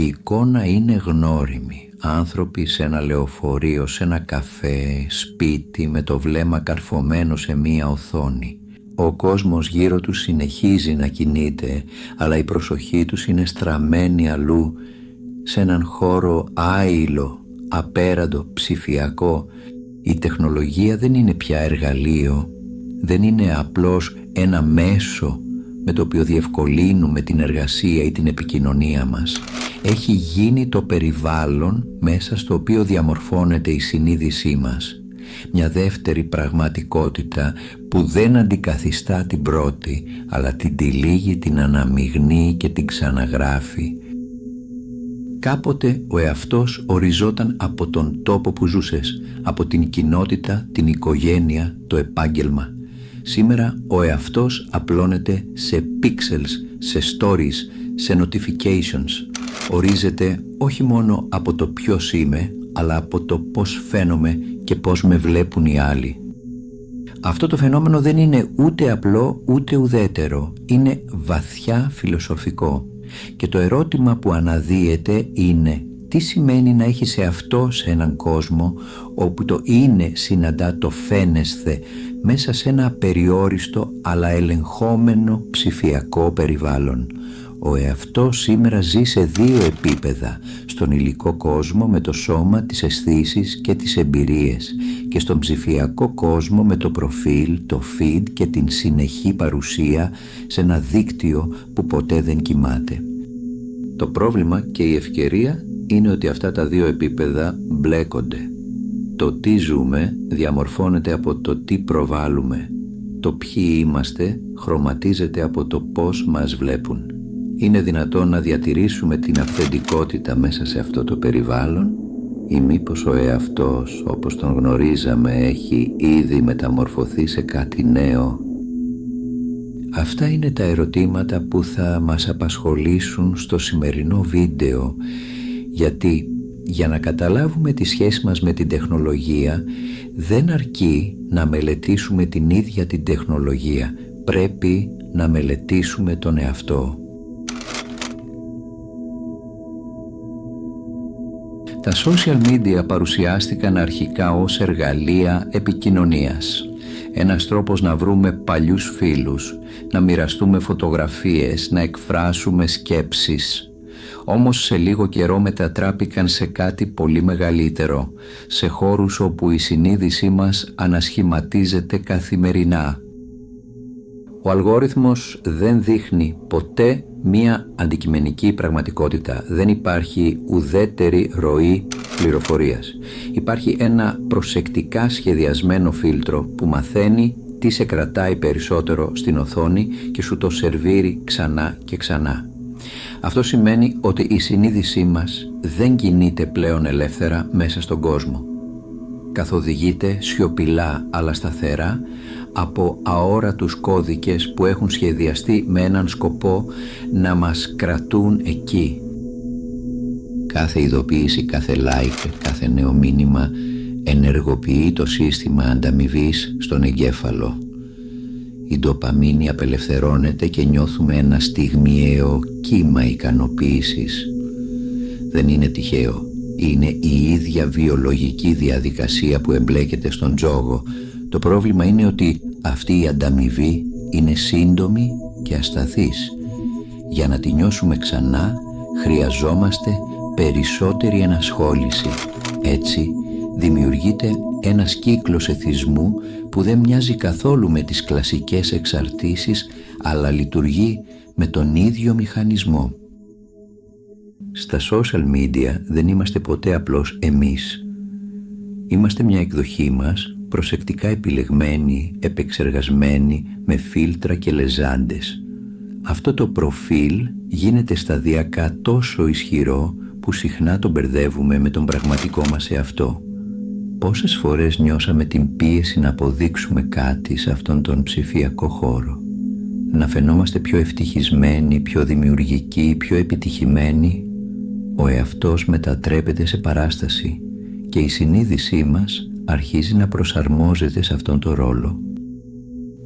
εικόνα είναι γνώριμη. Άνθρωποι σε ένα λεωφορείο, σε ένα καφέ, σπίτι, με το βλέμμα καρφωμένο σε μία οθόνη. Ο κόσμος γύρω τους συνεχίζει να κινείται, αλλά η προσοχή τους είναι στραμμένη αλλού, σε έναν χώρο άειλο, απέραντο, ψηφιακό. Η τεχνολογία δεν είναι πια εργαλείο, δεν είναι απλώς ένα μέσο με το οποίο διευκολύνουμε την εργασία ή την επικοινωνία μας. Έχει γίνει το περιβάλλον μέσα στο οποίο διαμορφώνεται η συνείδησή μας. Μια δεύτερη πραγματικότητα που δεν αντικαθιστά την πρώτη, αλλά την τυλίγει, την αναμειγνύει και την ξαναγράφει. Κάποτε ο εαυτός οριζόταν από τον τόπο που ζούσες, από την κοινότητα, την οικογένεια, το επάγγελμα. Σήμερα ο εαυτός απλώνεται σε pixels, σε stories, σε notifications. Ορίζεται όχι μόνο από το ποιος είμαι, αλλά από το πώς φαίνομαι και πώς με βλέπουν οι άλλοι. Αυτό το φαινόμενο δεν είναι ούτε απλό ούτε ουδέτερο, είναι βαθιά φιλοσοφικό. Και το ερώτημα που αναδύεται είναι τι σημαίνει να έχεις εαυτό σε έναν κόσμο όπου το είναι συναντά το φαίνεσθε μέσα σε ένα απεριόριστο αλλά ελεγχόμενο ψηφιακό περιβάλλον. Ο εαυτός σήμερα ζει σε δύο επίπεδα, στον υλικό κόσμο με το σώμα, τις αισθήσεις και τις εμπειρίες και στον ψηφιακό κόσμο με το προφίλ, το feed και την συνεχή παρουσία σε ένα δίκτυο που ποτέ δεν κοιμάται. Το πρόβλημα και η ευκαιρία είναι ότι αυτά τα δύο επίπεδα μπλέκονται. Το τι ζούμε διαμορφώνεται από το τι προβάλλουμε. Το ποιοι είμαστε χρωματίζεται από το πώς μας βλέπουν. Είναι δυνατόν να διατηρήσουμε την αυθεντικότητα μέσα σε αυτό το περιβάλλον ή μήπως ο εαυτός όπως τον γνωρίζαμε έχει ήδη μεταμορφωθεί σε κάτι νέο? Αυτά είναι τα ερωτήματα που θα μας απασχολήσουν στο σημερινό βίντεο, γιατί για να καταλάβουμε τη σχέση μας με την τεχνολογία δεν αρκεί να μελετήσουμε την ίδια την τεχνολογία, πρέπει να μελετήσουμε τον εαυτό. Τα social media παρουσιάστηκαν αρχικά ως εργαλεία επικοινωνίας. Ένας τρόπος να βρούμε παλιούς φίλους, να μοιραστούμε φωτογραφίες, να εκφράσουμε σκέψεις. Όμως σε λίγο καιρό μετατράπηκαν σε κάτι πολύ μεγαλύτερο, σε χώρους όπου η συνείδησή μας ανασχηματίζεται καθημερινά. Ο αλγόριθμος δεν δείχνει ποτέ μία αντικειμενική πραγματικότητα. Δεν υπάρχει ουδέτερη ροή πληροφορίας. Υπάρχει ένα προσεκτικά σχεδιασμένο φίλτρο που μαθαίνει τι σε κρατάει περισσότερο στην οθόνη και σου το σερβίρει ξανά και ξανά. Αυτό σημαίνει ότι η συνείδησή μας δεν κινείται πλέον ελεύθερα μέσα στον κόσμο. Καθοδηγείται σιωπηλά αλλά σταθερά από αόρατους κώδικες που έχουν σχεδιαστεί με έναν σκοπό να μας κρατούν εκεί. Κάθε ειδοποίηση, κάθε like, κάθε νέο μήνυμα ενεργοποιεί το σύστημα ανταμοιβής στον εγκέφαλο. Η ντοπαμίνη απελευθερώνεται και νιώθουμε ένα στιγμιαίο κύμα ικανοποίησης. Δεν είναι τυχαίο. Είναι η ίδια βιολογική διαδικασία που εμπλέκεται στον τζόγο. Το πρόβλημα είναι ότι αυτή η ανταμοιβή είναι σύντομη και ασταθής. Για να τη νιώσουμε ξανά χρειαζόμαστε περισσότερη ενασχόληση. Έτσι δημιουργείται ένας κύκλος εθισμού που δεν μοιάζει καθόλου με τις κλασικές εξαρτήσεις, αλλά λειτουργεί με τον ίδιο μηχανισμό. Στα social media δεν είμαστε ποτέ απλώς εμείς. Είμαστε μια εκδοχή μας, προσεκτικά επιλεγμένη, επεξεργασμένη, με φίλτρα και λεζάντες. Αυτό το προφίλ γίνεται σταδιακά τόσο ισχυρό που συχνά τον μπερδεύουμε με τον πραγματικό μας εαυτό. Πόσες φορές νιώσαμε την πίεση να αποδείξουμε κάτι σε αυτόν τον ψηφιακό χώρο? Να φαινόμαστε πιο ευτυχισμένοι, πιο δημιουργικοί, πιο επιτυχημένοι? Ο εαυτός μετατρέπεται σε παράσταση και η συνείδησή μας αρχίζει να προσαρμόζεται σε αυτόν τον ρόλο.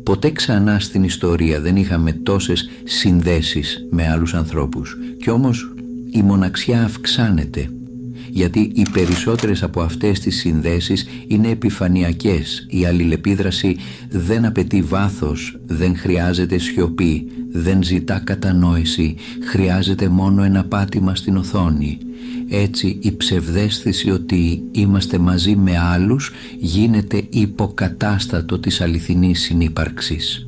Ποτέ ξανά στην ιστορία δεν είχαμε τόσες συνδέσεις με άλλους ανθρώπους. Κι όμως η μοναξιά αυξάνεται, γιατί οι περισσότερες από αυτές τις συνδέσεις είναι επιφανειακές. Η αλληλεπίδραση δεν απαιτεί βάθος, δεν χρειάζεται σιωπή, δεν ζητά κατανόηση, χρειάζεται μόνο ένα πάτημα στην οθόνη. Έτσι η ψευδαίσθηση ότι είμαστε μαζί με άλλους γίνεται υποκατάστατο της αληθινής συνύπαρξης.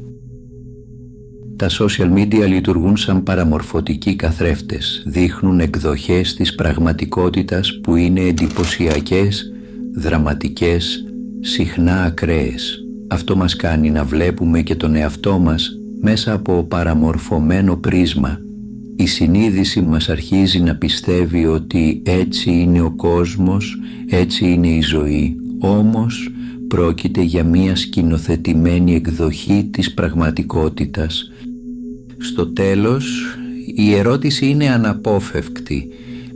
Τα social media λειτουργούν σαν παραμορφωτικοί καθρέφτες, δείχνουν εκδοχές της πραγματικότητας που είναι εντυπωσιακές, δραματικές, συχνά ακραίες. Αυτό μας κάνει να βλέπουμε και τον εαυτό μας μέσα από παραμορφωμένο πρίσμα. Η συνείδηση μας αρχίζει να πιστεύει ότι έτσι είναι ο κόσμος, έτσι είναι η ζωή, όμως πρόκειται για μία σκηνοθετημένη εκδοχή της πραγματικότητας. Στο τέλος, η ερώτηση είναι αναπόφευκτη.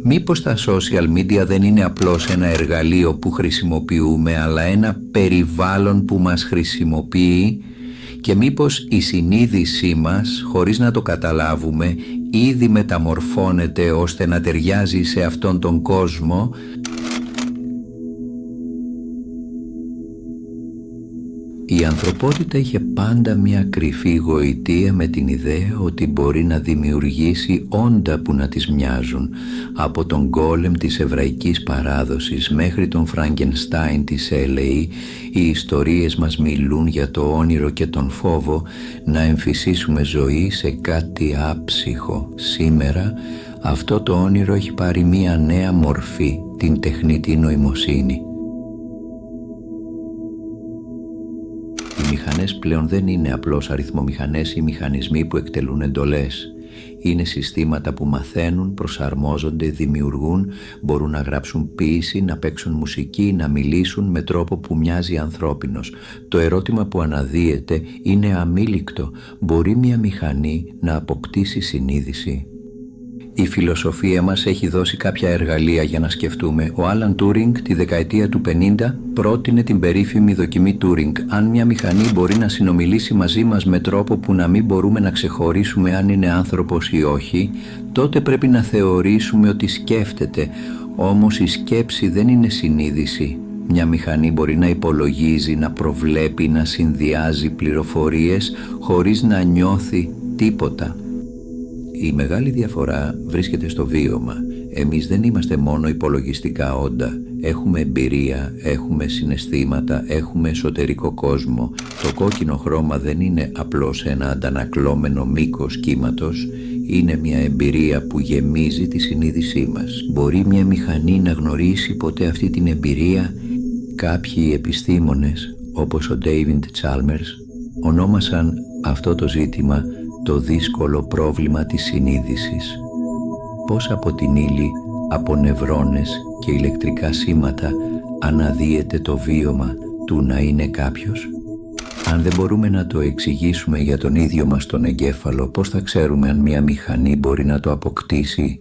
Μήπως τα social media δεν είναι απλώς ένα εργαλείο που χρησιμοποιούμε, αλλά ένα περιβάλλον που μας χρησιμοποιεί, και μήπως η συνείδησή μας, χωρίς να το καταλάβουμε, ήδη μεταμορφώνεται ώστε να ταιριάζει σε αυτόν τον κόσμο. Η ανθρωπότητα είχε πάντα μια κρυφή γοητεία με την ιδέα ότι μπορεί να δημιουργήσει όντα που να της μοιάζουν. Από τον γκόλεμ της εβραϊκής παράδοσης μέχρι τον Φραγκενστάιν της LA, οι ιστορίες μας μιλούν για το όνειρο και τον φόβο να εμφυσίσουμε ζωή σε κάτι άψυχο. Σήμερα αυτό το όνειρο έχει πάρει μια νέα μορφή, την τεχνητή νοημοσύνη. Οι μηχανές πλέον δεν είναι απλώς αριθμομηχανές ή μηχανισμοί που εκτελούν εντολές. Είναι συστήματα που μαθαίνουν, προσαρμόζονται, δημιουργούν, μπορούν να γράψουν ποίηση, να παίξουν μουσική, να μιλήσουν με τρόπο που μοιάζει ανθρώπινος. Το ερώτημα που αναδύεται είναι αμήλικτο. Μπορεί μια μηχανή να αποκτήσει συνείδηση? Η φιλοσοφία μας έχει δώσει κάποια εργαλεία για να σκεφτούμε. Ο Άλαν Τούρινγκ τη δεκαετία του 50 πρότεινε την περίφημη δοκιμή Τούρινγκ. Αν μια μηχανή μπορεί να συνομιλήσει μαζί μας με τρόπο που να μην μπορούμε να ξεχωρίσουμε αν είναι άνθρωπος ή όχι, τότε πρέπει να θεωρήσουμε ότι σκέφτεται. Όμως η σκέψη δεν είναι συνείδηση. Μια μηχανή μπορεί να υπολογίζει, να προβλέπει, να συνδυάζει πληροφορίες χωρίς να νιώθει τίποτα. Η μεγάλη διαφορά βρίσκεται στο βίωμα. Εμείς δεν είμαστε μόνο υπολογιστικά όντα. Έχουμε εμπειρία, έχουμε συναισθήματα, έχουμε εσωτερικό κόσμο. Το κόκκινο χρώμα δεν είναι απλώς ένα αντανακλώμενο μήκος κύματος. Είναι μια εμπειρία που γεμίζει τη συνείδησή μας. Μπορεί μια μηχανή να γνωρίσει ποτέ αυτή την εμπειρία? Κάποιοι επιστήμονες, όπως ο David Chalmers, ονόμασαν αυτό το ζήτημα το δύσκολο πρόβλημα της συνείδησης. Πώς από την ύλη, από νευρώνες και ηλεκτρικά σήματα αναδύεται το βίωμα του να είναι κάποιος? Αν δεν μπορούμε να το εξηγήσουμε για τον ίδιο μας τον εγκέφαλο, πώς θα ξέρουμε αν μια μηχανή μπορεί να το αποκτήσει?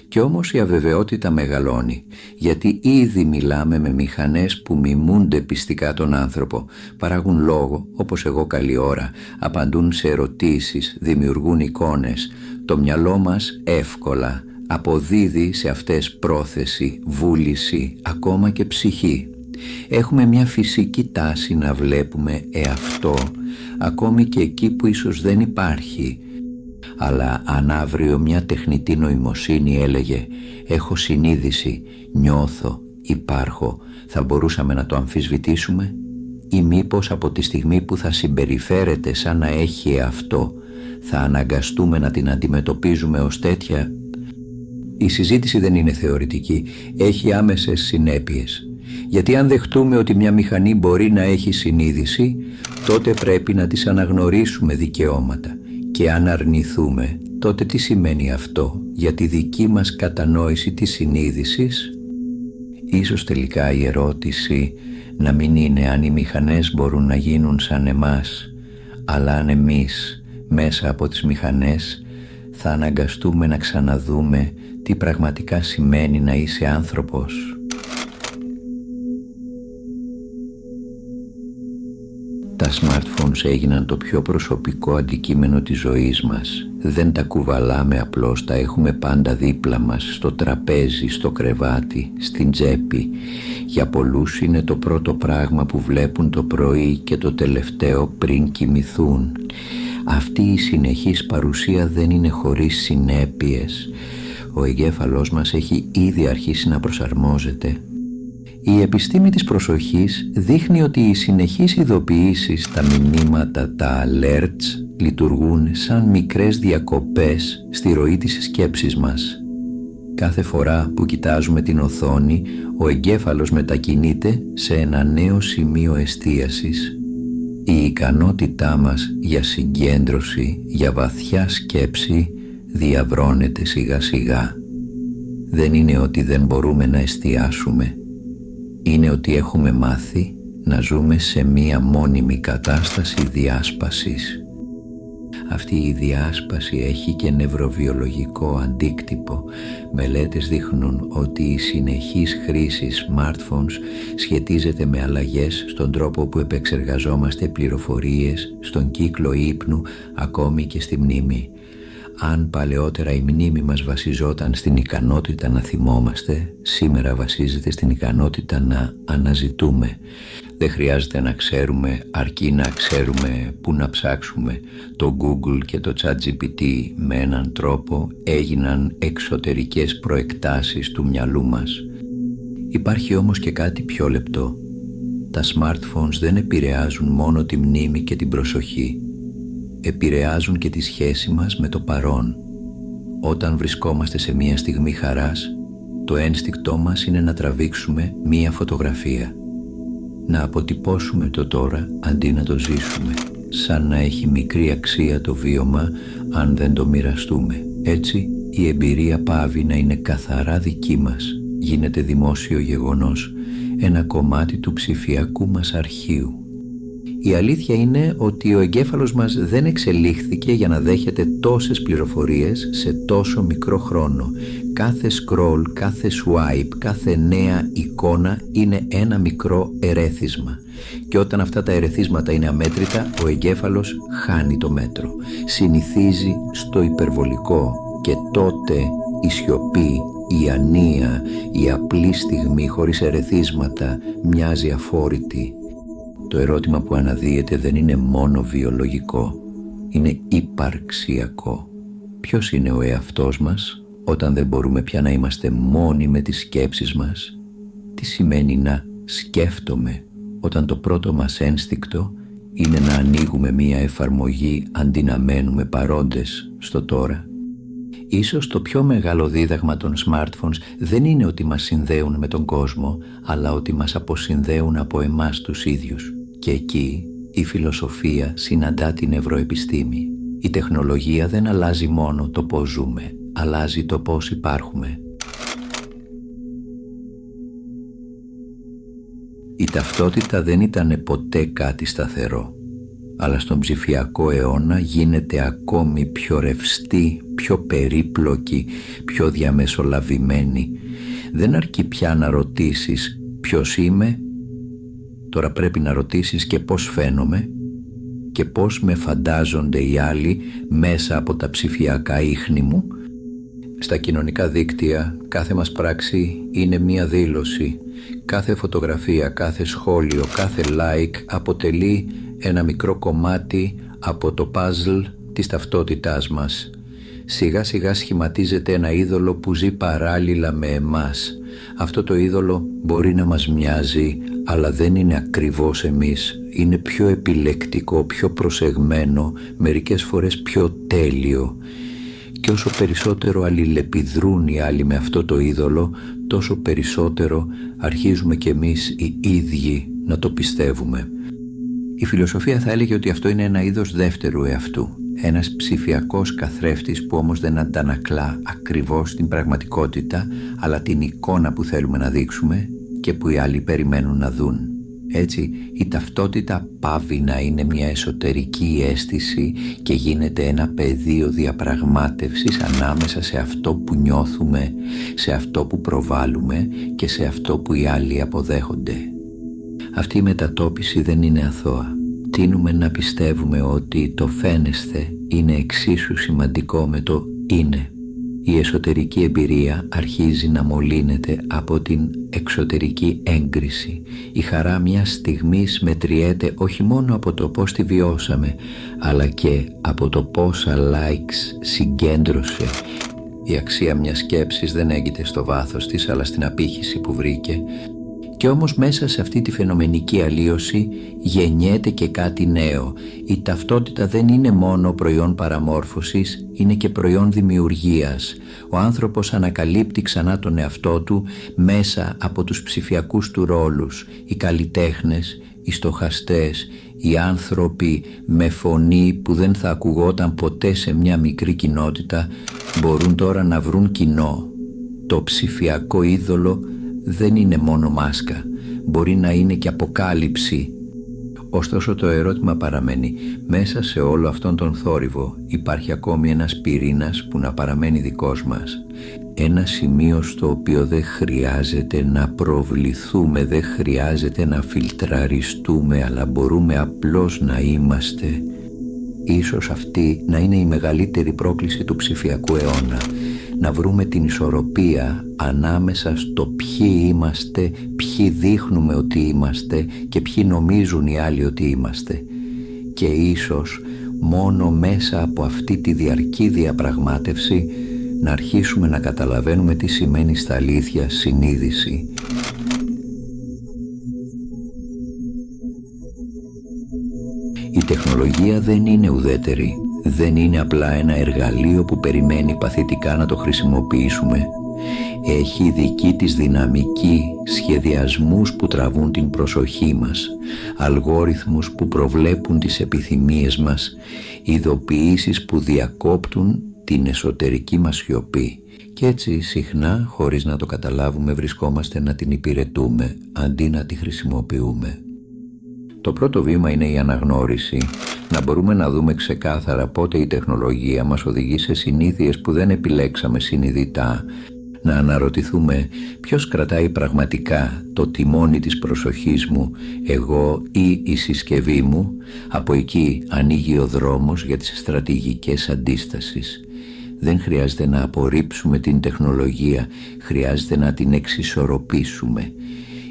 Κι όμως η αβεβαιότητα μεγαλώνει, γιατί ήδη μιλάμε με μηχανές που μιμούνται πιστικά τον άνθρωπο, παράγουν λόγο, όπως εγώ καλή ώρα, απαντούν σε ερωτήσεις, δημιουργούν εικόνες. Το μυαλό μας εύκολα αποδίδει σε αυτές πρόθεση, βούληση, ακόμα και ψυχή. Έχουμε μια φυσική τάση να βλέπουμε εαυτό, ακόμη και εκεί που ίσως δεν υπάρχει. Αλλά αν αύριο μια τεχνητή νοημοσύνη έλεγε «Έχω συνείδηση, νιώθω, υπάρχω», θα μπορούσαμε να το αμφισβητήσουμε? Ή μήπως από τη στιγμή που θα συμπεριφέρεται σαν να έχει αυτό, θα αναγκαστούμε να την αντιμετωπίζουμε ως τέτοια? Η συζήτηση δεν είναι θεωρητική, έχει άμεσες συνέπειες. Γιατί αν δεχτούμε ότι μια μηχανή μπορεί να έχει συνείδηση, τότε πρέπει να της αναγνωρίσουμε δικαιώματα. Και αν αρνηθούμε, τότε τι σημαίνει αυτό για τη δική μας κατανόηση της συνείδησης? Ίσως τελικά η ερώτηση να μην είναι αν οι μηχανές μπορούν να γίνουν σαν εμάς, αλλά αν εμείς μέσα από τις μηχανές θα αναγκαστούμε να ξαναδούμε τι πραγματικά σημαίνει να είσαι άνθρωπος. Τα smartphones έγιναν το πιο προσωπικό αντικείμενο της ζωής μας. Δεν τα κουβαλάμε απλώς, τα έχουμε πάντα δίπλα μας, στο τραπέζι, στο κρεβάτι, στην τσέπη. Για πολλούς είναι το πρώτο πράγμα που βλέπουν το πρωί και το τελευταίο πριν κοιμηθούν. Αυτή η συνεχής παρουσία δεν είναι χωρίς συνέπειες. Ο εγκέφαλός μας έχει ήδη αρχίσει να προσαρμόζεται. Η επιστήμη της προσοχής δείχνει ότι οι συνεχείς ειδοποιήσεις, τα μηνύματα, τα alerts, λειτουργούν σαν μικρές διακοπές στη ροή της σκέψης μας. Κάθε φορά που κοιτάζουμε την οθόνη, ο εγκέφαλος μετακινείται σε ένα νέο σημείο εστίασης. Η ικανότητά μας για συγκέντρωση, για βαθιά σκέψη, διαβρώνεται σιγά σιγά. Δεν είναι ότι δεν μπορούμε να εστιάσουμε. Είναι ότι έχουμε μάθει να ζούμε σε μία μόνιμη κατάσταση διάσπασης. Αυτή η διάσπαση έχει και νευροβιολογικό αντίκτυπο. Μελέτες δείχνουν ότι η συνεχής χρήση smartphones σχετίζεται με αλλαγές στον τρόπο που επεξεργαζόμαστε πληροφορίες, στον κύκλο ύπνου, ακόμη και στη μνήμη. Αν παλαιότερα η μνήμη μας βασιζόταν στην ικανότητα να θυμόμαστε, σήμερα βασίζεται στην ικανότητα να αναζητούμε. Δεν χρειάζεται να ξέρουμε, αρκεί να ξέρουμε πού να ψάξουμε. Το Google και το ChatGPT με έναν τρόπο έγιναν εξωτερικές προεκτάσεις του μυαλού μας. Υπάρχει όμως και κάτι πιο λεπτό. Τα smartphones δεν επηρεάζουν μόνο τη μνήμη και την προσοχή. Επηρεάζουν και τη σχέση μας με το παρόν. Όταν βρισκόμαστε σε μία στιγμή χαράς, το ένστικτό μας είναι να τραβήξουμε μία φωτογραφία. Να αποτυπώσουμε το τώρα αντί να το ζήσουμε, σαν να έχει μικρή αξία το βίωμα αν δεν το μοιραστούμε. Έτσι η εμπειρία πάβει να είναι καθαρά δική μας, γίνεται δημόσιο γεγονός, ένα κομμάτι του ψηφιακού μας αρχείου. Η αλήθεια είναι ότι ο εγκέφαλος μας δεν εξελίχθηκε για να δέχεται τόσες πληροφορίες σε τόσο μικρό χρόνο. Κάθε scroll, κάθε swipe, κάθε νέα εικόνα είναι ένα μικρό ερέθισμα. Και όταν αυτά τα ερεθίσματα είναι αμέτρητα, ο εγκέφαλος χάνει το μέτρο. Συνηθίζει στο υπερβολικό και τότε η σιωπή, η ανία, η απλή στιγμή χωρίς ερεθίσματα μοιάζει αφόρητη. Το ερώτημα που αναδύεται δεν είναι μόνο βιολογικό, είναι υπαρξιακό. Ποιος είναι ο εαυτός μας όταν δεν μπορούμε πια να είμαστε μόνοι με τις σκέψεις μας? Τι σημαίνει να σκέφτομαι όταν το πρώτο μας ένστικτο είναι να ανοίγουμε μία εφαρμογή αντί να μένουμε παρόντες στο τώρα? Ίσως το πιο μεγάλο δίδαγμα των smartphones δεν είναι ότι μας συνδέουν με τον κόσμο, αλλά ότι μας αποσυνδέουν από εμάς τους ίδιους. Και εκεί η φιλοσοφία συναντά την νευροεπιστήμη. Η τεχνολογία δεν αλλάζει μόνο το πώς ζούμε, αλλάζει το πώς υπάρχουμε. Η ταυτότητα δεν ήταν ποτέ κάτι σταθερό, αλλά στον ψηφιακό αιώνα γίνεται ακόμη πιο ρευστή, πιο περίπλοκη, πιο διαμεσολαβημένη. Δεν αρκεί πια να ρωτήσεις ποιος είμαι, τώρα πρέπει να ρωτήσεις και πώς φαίνομαι και πώς με φαντάζονται οι άλλοι μέσα από τα ψηφιακά ίχνη μου. Στα κοινωνικά δίκτυα κάθε μας πράξη είναι μία δήλωση. Κάθε φωτογραφία, κάθε σχόλιο, κάθε like αποτελεί ένα μικρό κομμάτι από το puzzle της ταυτότητάς μας. Σιγά σιγά σχηματίζεται ένα είδωλο που ζει παράλληλα με εμάς. Αυτό το είδωλο μπορεί να μας μοιάζει, αλλά δεν είναι ακριβώς εμείς. Είναι πιο επιλεκτικό, πιο προσεγμένο, μερικές φορές πιο τέλειο. Και όσο περισσότερο αλληλεπιδρούν οι άλλοι με αυτό το είδωλο, τόσο περισσότερο αρχίζουμε κι εμείς οι ίδιοι να το πιστεύουμε. Η φιλοσοφία θα έλεγε ότι αυτό είναι ένα είδος δεύτερου εαυτού. Ένας ψηφιακός καθρέφτης που όμως δεν αντανακλά ακριβώς την πραγματικότητα, αλλά την εικόνα που θέλουμε να δείξουμε και που οι άλλοι περιμένουν να δουν. Έτσι, η ταυτότητα πάβει να είναι μια εσωτερική αίσθηση και γίνεται ένα πεδίο διαπραγμάτευσης ανάμεσα σε αυτό που νιώθουμε, σε αυτό που προβάλλουμε και σε αυτό που οι άλλοι αποδέχονται. Αυτή η μετατόπιση δεν είναι αθώα. τείνουμε να πιστεύουμε ότι το φαίνεσθε είναι εξίσου σημαντικό με το είναι. Η εσωτερική εμπειρία αρχίζει να μολύνεται από την εξωτερική έγκριση. Η χαρά μιας στιγμής μετριέται όχι μόνο από το πώς τη βιώσαμε, αλλά και από το πόσα likes συγκέντρωσε. Η αξία μιας σκέψης δεν έγκυται στο βάθος της, αλλά στην απήχηση που βρήκε. Και όμως μέσα σε αυτή τη φαινομενική αλλίωση γεννιέται και κάτι νέο. Η ταυτότητα δεν είναι μόνο προϊόν παραμόρφωσης, είναι και προϊόν δημιουργίας. Ο άνθρωπος ανακαλύπτει ξανά τον εαυτό του μέσα από τους ψηφιακούς του ρόλους. Οι καλλιτέχνες, οι στοχαστές, οι άνθρωποι με φωνή που δεν θα ακουγόταν ποτέ σε μια μικρή κοινότητα μπορούν τώρα να βρουν κοινό. Το ψηφιακό είδωλο δεν είναι μόνο μάσκα, μπορεί να είναι και αποκάλυψη. Ωστόσο το ερώτημα παραμένει, μέσα σε όλο αυτόν τον θόρυβο υπάρχει ακόμη ένας πυρήνας που να παραμένει δικός μας. Ένα σημείο στο οποίο δεν χρειάζεται να προβληθούμε, δεν χρειάζεται να φιλτραριστούμε, αλλά μπορούμε απλώς να είμαστε. Ίσως αυτή να είναι η μεγαλύτερη πρόκληση του ψηφιακού αιώνα. Να βρούμε την ισορροπία ανάμεσα στο ποιοι είμαστε, ποιοι δείχνουμε ότι είμαστε και ποιοι νομίζουν οι άλλοι ότι είμαστε. Και ίσως μόνο μέσα από αυτή τη διαρκή διαπραγμάτευση να αρχίσουμε να καταλαβαίνουμε τι σημαίνει στα αλήθεια συνείδηση. Η τεχνολογία δεν είναι ουδέτερη. Δεν είναι απλά ένα εργαλείο που περιμένει παθητικά να το χρησιμοποιήσουμε. Έχει δική της δυναμική, σχεδιασμούς που τραβούν την προσοχή μας, αλγόριθμους που προβλέπουν τις επιθυμίες μας, ειδοποιήσεις που διακόπτουν την εσωτερική μας σιωπή. Και έτσι συχνά, χωρίς να το καταλάβουμε, βρισκόμαστε να την υπηρετούμε, αντί να τη χρησιμοποιούμε. Το πρώτο βήμα είναι η αναγνώριση. Να μπορούμε να δούμε ξεκάθαρα πότε η τεχνολογία μας οδηγεί σε συνήθειες που δεν επιλέξαμε συνειδητά. Να αναρωτηθούμε ποιος κρατάει πραγματικά το τιμόνι της προσοχής μου, εγώ ή η συσκευή μου. Από εκεί ανοίγει ο δρόμος για τις στρατηγικές αντίστασης. Δεν χρειάζεται να απορρίψουμε την τεχνολογία, χρειάζεται να την εξισορροπήσουμε.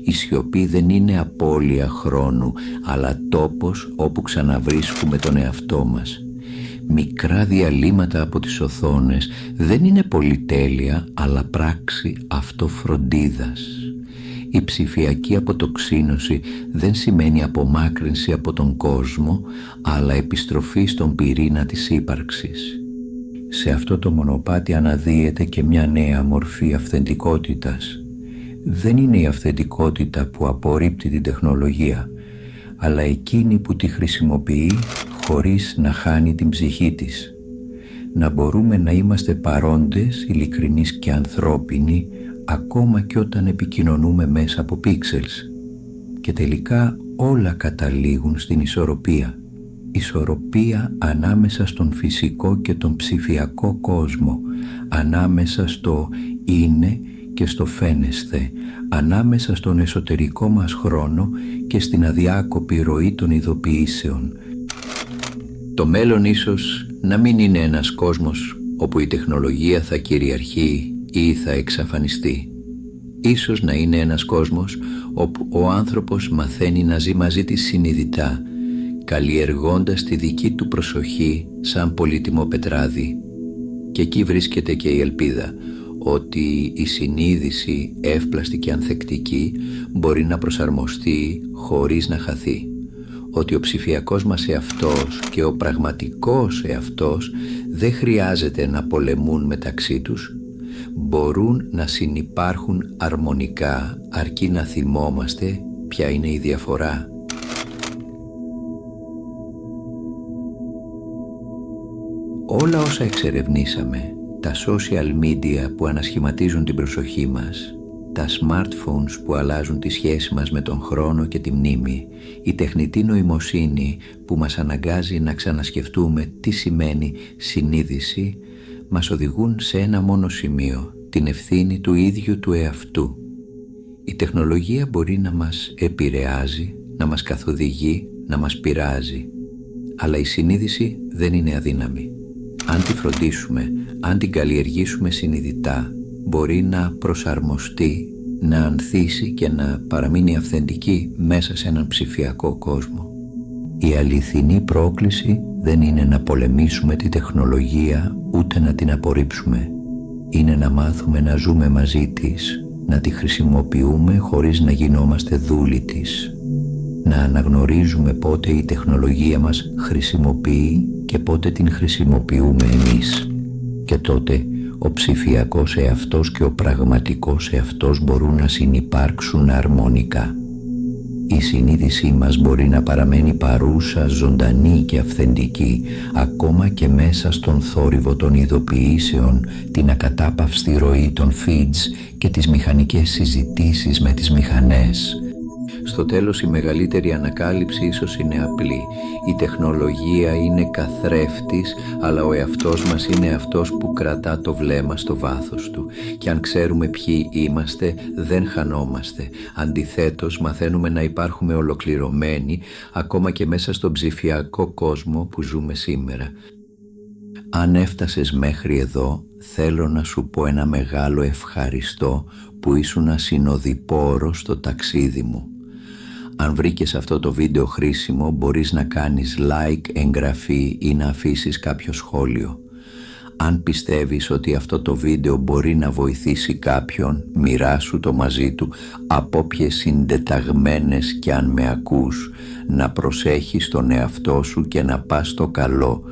Η σιωπή δεν είναι απώλεια χρόνου, αλλά τόπος όπου ξαναβρίσκουμε τον εαυτό μας. Μικρά διαλύματα από τις οθόνες δεν είναι πολυτέλεια, αλλά πράξη αυτοφροντίδας. Η ψηφιακή αποτοξίνωση δεν σημαίνει απομάκρυνση από τον κόσμο, αλλά επιστροφή στον πυρήνα της ύπαρξης. Σε αυτό το μονοπάτι αναδύεται και μια νέα μορφή αυθεντικότητας. Δεν είναι η αυθεντικότητα που απορρίπτει την τεχνολογία, αλλά εκείνη που τη χρησιμοποιεί χωρίς να χάνει την ψυχή της. Να μπορούμε να είμαστε παρόντες, ειλικρινείς και ανθρώπινοι, ακόμα και όταν επικοινωνούμε μέσα από πίξελς. Και τελικά όλα καταλήγουν στην ισορροπία. Ισορροπία ανάμεσα στον φυσικό και τον ψηφιακό κόσμο, ανάμεσα στο είναι και στο φαίνεσθε, ανάμεσα στον εσωτερικό μας χρόνο και στην αδιάκοπη ροή των ειδοποιήσεων. Το μέλλον ίσως να μην είναι ένας κόσμος όπου η τεχνολογία θα κυριαρχεί ή θα εξαφανιστεί. Ίσως να είναι ένας κόσμος όπου ο άνθρωπος μαθαίνει να ζει μαζί της συνειδητά, καλλιεργώντας τη δική του προσοχή σαν πολύτιμο πετράδι. Και εκεί βρίσκεται και η ελπίδα, ότι η συνείδηση, εύπλαστη και ανθεκτική, μπορεί να προσαρμοστεί χωρίς να χαθεί. Ότι ο ψηφιακός μας εαυτός και ο πραγματικός εαυτός δεν χρειάζεται να πολεμούν μεταξύ τους. Μπορούν να συνυπάρχουν αρμονικά, αρκεί να θυμόμαστε ποια είναι η διαφορά. Όλα όσα εξερευνήσαμε, τα social media που ανασχηματίζουν την προσοχή μας, τα smartphones που αλλάζουν τη σχέση μας με τον χρόνο και τη μνήμη, η τεχνητή νοημοσύνη που μας αναγκάζει να ξανασκεφτούμε τι σημαίνει συνείδηση, μας οδηγούν σε ένα μόνο σημείο, την ευθύνη του ίδιου του εαυτού. Η τεχνολογία μπορεί να μας επηρεάζει, να μας καθοδηγεί, να μας πειράζει. Αλλά η συνείδηση δεν είναι αδύναμη. Αν τη φροντίσουμε, αν την καλλιεργήσουμε συνειδητά, μπορεί να προσαρμοστεί, να ανθίσει και να παραμείνει αυθεντική μέσα σε έναν ψηφιακό κόσμο. Η αληθινή πρόκληση δεν είναι να πολεμήσουμε τη τεχνολογία ούτε να την απορρίψουμε. Είναι να μάθουμε να ζούμε μαζί της, να τη χρησιμοποιούμε χωρίς να γινόμαστε δούλοι της. Να αναγνωρίζουμε πότε η τεχνολογία μας χρησιμοποιεί και πότε την χρησιμοποιούμε εμείς. Και τότε ο ψηφιακός εαυτός και ο πραγματικός εαυτός μπορούν να συνυπάρξουν αρμονικά. Η συνείδησή μας μπορεί να παραμένει παρούσα, ζωντανή και αυθεντική, ακόμα και μέσα στον θόρυβο των ειδοποιήσεων, την ακατάπαυστη ροή των feeds και τις μηχανικές συζητήσεις με τις μηχανές. Στο τέλος η μεγαλύτερη ανακάλυψη ίσως είναι απλή. Η τεχνολογία είναι καθρέφτης, αλλά ο εαυτός μας είναι αυτός που κρατά το βλέμμα στο βάθος του. Και αν ξέρουμε ποιοι είμαστε, δεν χανόμαστε. Αντιθέτως, μαθαίνουμε να υπάρχουμε ολοκληρωμένοι, ακόμα και μέσα στον ψηφιακό κόσμο που ζούμε σήμερα. Αν έφτασες μέχρι εδώ, θέλω να σου πω ένα μεγάλο ευχαριστώ που ήσουν συνοδοιπόρος στο ταξίδι μου. Αν βρήκες αυτό το βίντεο χρήσιμο, μπορείς να κάνεις like, εγγραφή ή να αφήσεις κάποιο σχόλιο. Αν πιστεύεις ότι αυτό το βίντεο μπορεί να βοηθήσει κάποιον, μοιράσου το μαζί του, απόποιες συντεταγμένες κι αν με ακούς, να προσέχεις τον εαυτό σου και να πας στο καλό.